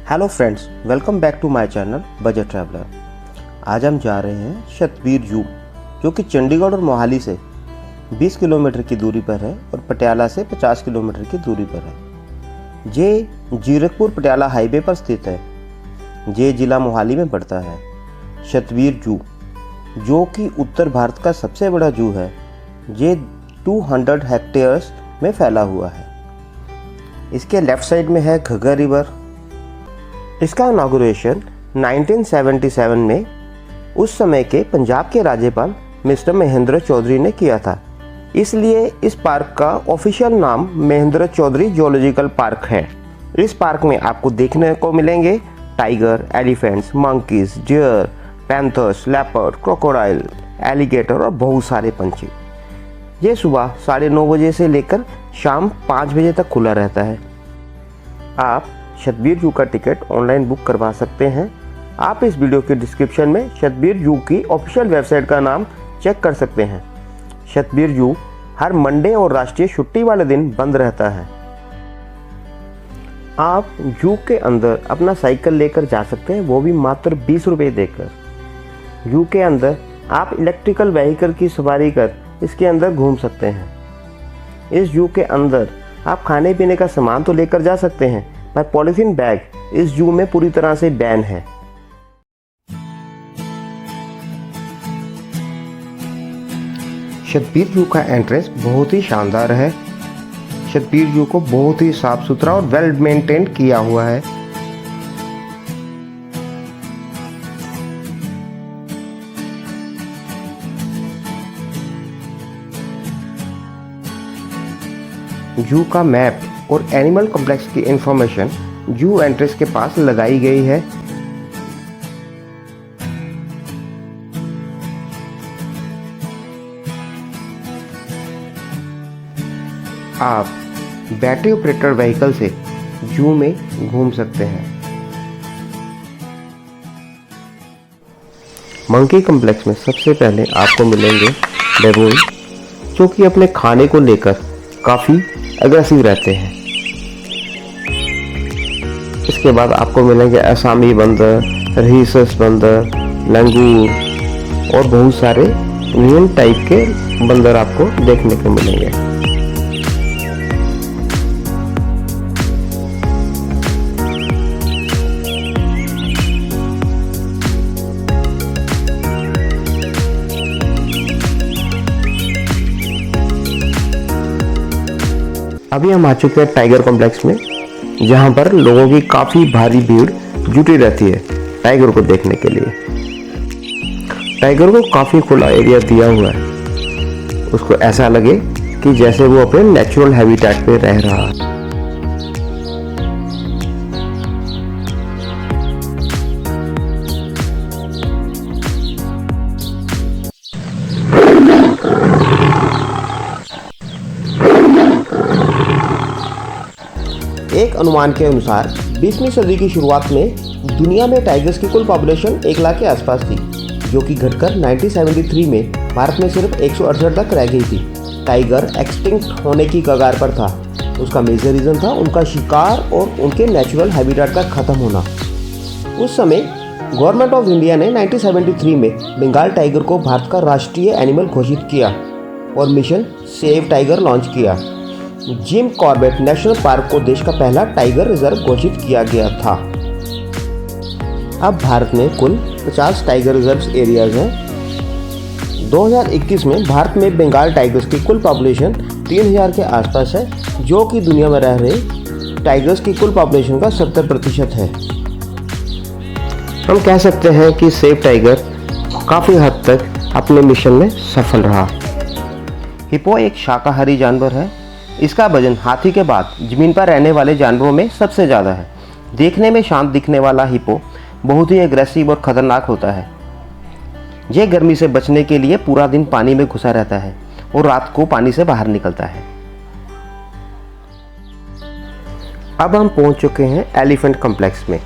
Hello friends, welcome back to my channel budget traveller. आज हम जा रहे हैं सतबीर जू, जो कि चंडीगढ़ और मोहाली से 20 किलोमीटर की दूरी पर है और पटियाला से 50 किलोमीटर की दूरी पर है। ये जीरकपुर पटियाला हाईवे पर स्थित है। ये जिला मोहाली में पड़ता है। सतबीर जू, जो कि उत्तर भारत का सबसे बड़ा जू है, ये 200 हेक्टेयर्स में फैला हुआ है। इसके लेफ्ट साइड में है घग्गर रिवर। इसका इनॉग्रेशन 1977 में उस समय के पंजाब के राज्यपाल मिस्टर महेंद्र चौधरी ने किया था। इसलिए इस पार्क का ऑफिशियल नाम महेंद्र चौधरी जूलॉजिकल पार्क है। इस पार्क में आपको देखने को मिलेंगे tiger, elephants, monkeys, deer, panthers, leopard, crocodile, alligator और बहुत सारे पंछी। ये सुबह 9:30 बजे से लेकर शाम 5 बजे तक खुला रहता है। आप सतबीर जू का टिकट ऑनलाइन बुक करवा सकते हैं। आप इस वीडियो के डिस्क्रिप्शन में सतबीर जू की ऑफिशियल वेबसाइट का नाम चेक कर सकते हैं। सतबीर जू हर मंडे और राष्ट्रीय छुट्टी वाले दिन बंद रहता है। आप जू के अंदर अपना साइकिल लेकर जा सकते हैं, वो भी मात्र 20 रुपये देकर। जू के अंदर आप इलेक्ट्रिकल व्हीकल की सवारी कर इसके अंदर घूम सकते हैं। इस जू के अंदर आप खाने पीने का सामान तो लेकर जा सकते हैं, पर पॉलीथीन बैग इस जू में पूरी तरह से बैन है। सतबीर जू का एंट्रेंस बहुत ही शानदार है। सतबीर जू को बहुत ही साफ सुथरा और वेल मेंटेन किया हुआ है। जू का मैप और एनिमल कॉम्प्लेक्स की इंफॉर्मेशन जू एंट्रेंस के पास लगाई गई है। आप बैटरी ऑपरेटर व्हीकल से जू में घूम सकते हैं। मंकी कॉम्प्लेक्स में सबसे पहले आपको मिलेंगे बेबून, जो कि अपने खाने को लेकर काफ़ी अग्रेसिव रहते हैं। इसके बाद आपको मिलेंगे असमी बंदर, रहीसस बंदर, लंगूर और बहुत सारे न्यू टाइप के बंदर आपको देखने को मिलेंगे। अभी हम आ चुके हैं टाइगर कॉम्प्लेक्स में, जहां पर लोगों की काफ़ी भारी भीड़ जुटी रहती है टाइगर को देखने के लिए। टाइगर को काफ़ी खुला एरिया दिया हुआ है, उसको ऐसा लगे कि जैसे वो अपने नेचुरल हैबिटेट पे रह रहा है। एक अनुमान के अनुसार 20वीं सदी की शुरुआत में दुनिया में टाइगर्स की कुल पॉपुलेशन 1 लाख के आसपास थी, जो कि घटकर 1973 में भारत में सिर्फ 168 तक रह गई थी। टाइगर एक्सटिंक्ट होने की कगार पर था। उसका मेजर रीज़न था उनका शिकार और उनके नेचुरल हैबिटेट का ख़त्म होना। उस समय गवर्नमेंट ऑफ इंडिया ने 1973 में बंगाल टाइगर को भारत का राष्ट्रीय एनिमल घोषित किया और मिशन सेव टाइगर लॉन्च किया। जिम कॉर्बेट नेशनल पार्क को देश का पहला टाइगर रिजर्व घोषित किया गया था। अब भारत में कुल 50 टाइगर रिजर्व एरियाज हैं। 2021 में भारत में बंगाल टाइगर्स की कुल पॉपुलेशन 3000 के आसपास है, जो कि दुनिया में रह रहे टाइगर्स की कुल पॉपुलेशन का 70% है। हम कह सकते हैं कि सेव टाइगर काफ़ी हद तक अपने मिशन में सफल रहा। हिप्पो एक शाकाहारी जानवर है। इसका वजन हाथी के बाद ज़मीन पर रहने वाले जानवरों में सबसे ज़्यादा है। देखने में शांत दिखने वाला हिप्पो बहुत ही एग्रेसिव और ख़तरनाक होता है। यह गर्मी से बचने के लिए पूरा दिन पानी में घुसा रहता है और रात को पानी से बाहर निकलता है। अब हम पहुंच चुके हैं एलिफेंट कॉम्प्लेक्स में।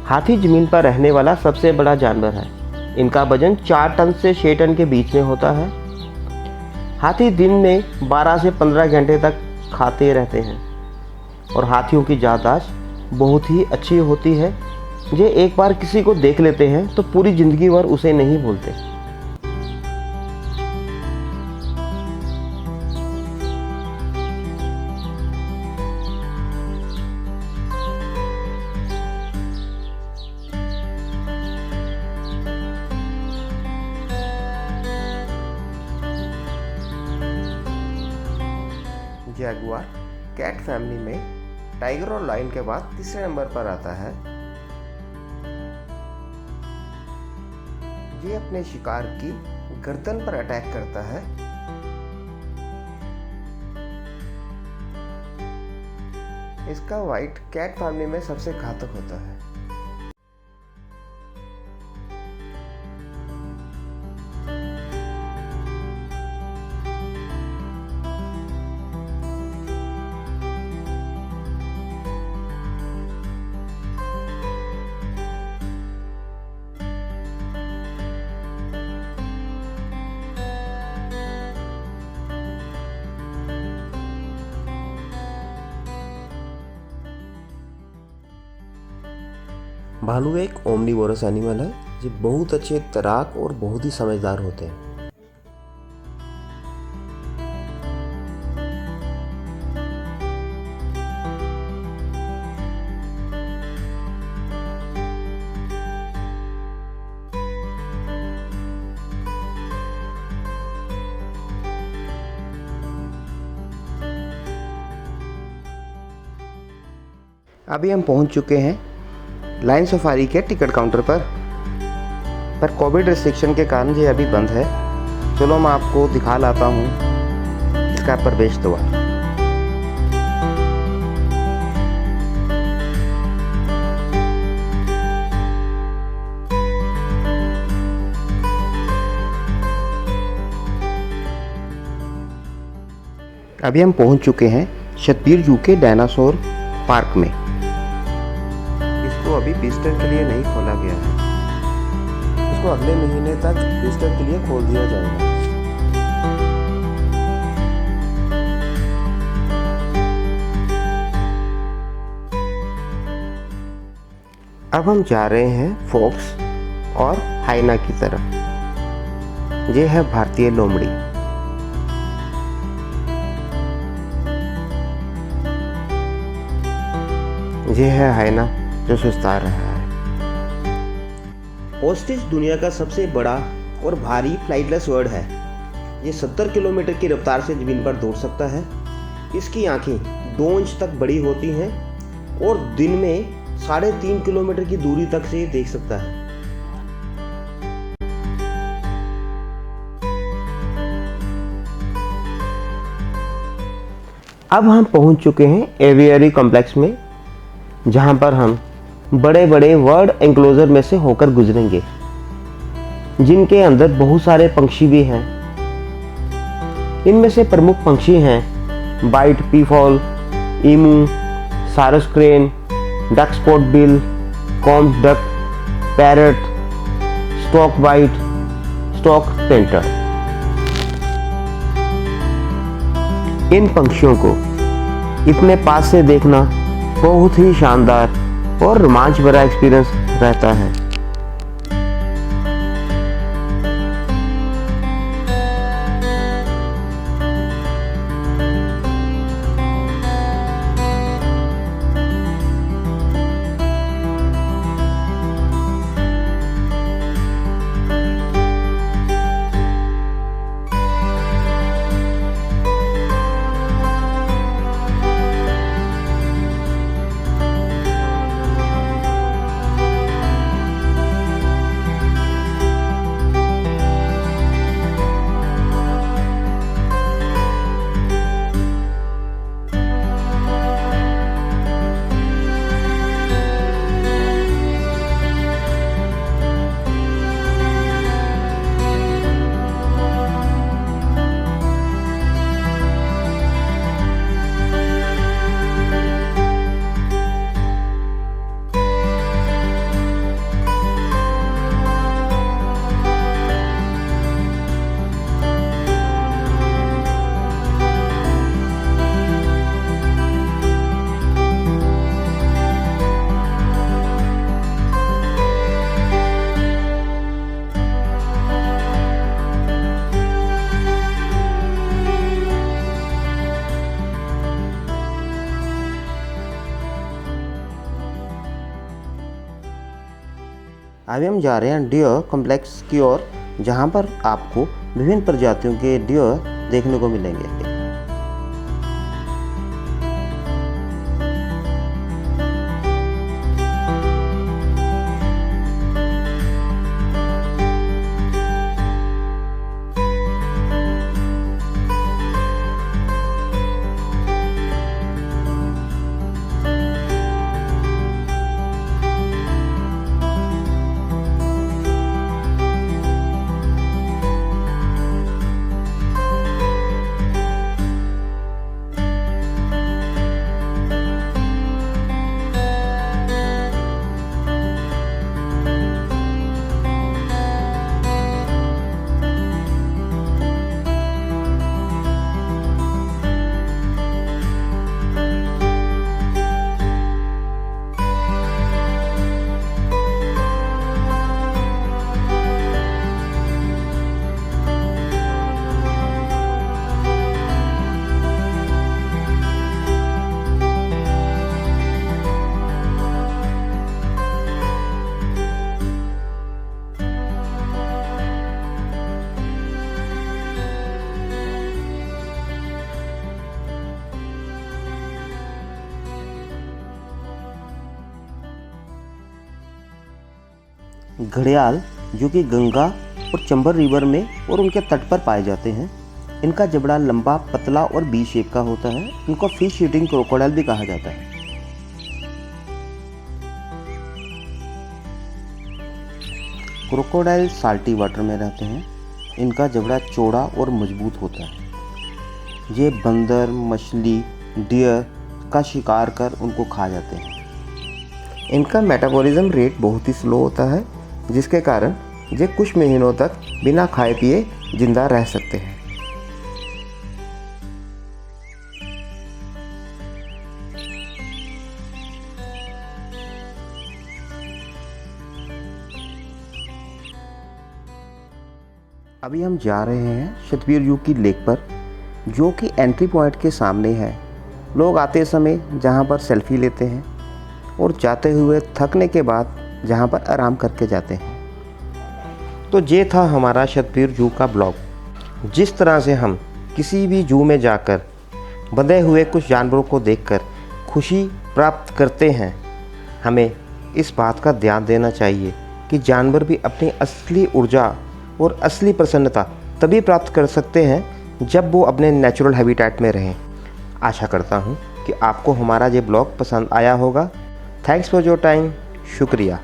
हाथी ज़मीन पर रहने वाला सबसे बड़ा जानवर है। इनका वजन 4 टन से 6 टन के बीच में होता है। हाथी दिन में 12 से 15 घंटे तक खाते रहते हैं और हाथियों की याददाश्त बहुत ही अच्छी होती है। ये एक बार किसी को देख लेते हैं तो पूरी ज़िंदगी भर उसे नहीं भूलते। जैगुआर कैट फैमिली में टाइगर और लायन के बाद तीसरे नंबर पर आता है। ये अपने शिकार की गर्दन पर अटैक करता है। इसका वाइट कैट फैमिली में सबसे घातक होता है। भालू एक ओमनिवोरस एनिमल है जो बहुत अच्छे तैराक और बहुत ही समझदार होते हैं। अभी हम पहुंच चुके हैं लायन सफारी के टिकट काउंटर पर कोविड रिस्ट्रिक्शन के कारण ये अभी बंद है। चलो मैं आपको दिखा लाता हूँ इसका प्रवेश द्वार। अभी हम पहुँच चुके हैं सतबीर जू के डायनासोर पार्क में। इसको अभी विजिटर के लिए नहीं खोला गया है। इसको अगले महीने तक विजिटर के लिए खोल दिया जाएगा। अब हम जा रहे हैं फॉक्स और हाइना की तरफ। ये है भारतीय लोमड़ी। ये है हाइना जो सुस्ता रहा है। ऑस्ट्रिच दुनिया का सबसे बड़ा और भारी फ्लाइटलेस बर्ड है। ये 70 किलोमीटर की रफ्तार से जमीन पर दौड़ सकता है। इसकी आंखें 2 इंच तक बड़ी होती हैं और दिन में 3.5 किलोमीटर की दूरी तक से देख सकता है। अब हम पहुंच चुके हैं एवियरी कॉम्प्लेक्स में, जहां पर हम बड़े बड़े बर्ड एंक्लोजर में से होकर गुजरेंगे, जिनके अंदर बहुत सारे पंछी भी हैं। इनमें से प्रमुख पंछी हैं white peafowl, emu, sarus crane, duck spot bill, comb duck, parrot, stork white, stork painter. इन पंछियों को इतने पास से देखना बहुत ही शानदार और रोमांच भरा एक्सपीरियंस रहता है। अभी हम जा रहे हैं डियर कॉम्प्लेक्स की ओर, जहाँ पर आपको विभिन्न प्रजातियों के डियर देखने को मिलेंगे। घड़ियाल जो कि गंगा और चंबल रिवर में और उनके तट पर पाए जाते हैं। इनका जबड़ा लंबा, पतला और बी शेप का होता है। इनको फिश ईटिंग क्रोकोडाइल भी कहा जाता है। क्रोकोडाइल साल्टी वाटर में रहते हैं। इनका जबड़ा चौड़ा और मजबूत होता है। ये बंदर, मछली, डियर का शिकार कर उनको खा जाते हैं। इनका मेटाबॉलिज्म रेट बहुत ही स्लो होता है, जिसके कारण ये कुछ महीनों तक बिना खाए पिए जिंदा रह सकते हैं। अभी हम जा रहे हैं सतबीर जू की लेक पर, जो कि एंट्री पॉइंट के सामने है। लोग आते समय जहां पर सेल्फी लेते हैं और जाते हुए थकने के बाद जहाँ पर आराम करके जाते हैं। तो ये था हमारा सतबीर जू का ब्लॉग। जिस तरह से हम किसी भी जू में जाकर बंधे हुए कुछ जानवरों को देखकर खुशी प्राप्त करते हैं, हमें इस बात का ध्यान देना चाहिए कि जानवर भी अपनी असली ऊर्जा और असली प्रसन्नता तभी प्राप्त कर सकते हैं जब वो अपने नेचुरल हैबिटेट में रहें। आशा करता हूँ कि आपको हमारा ये ब्लॉग पसंद आया होगा। Thanks for your time. शुक्रिया।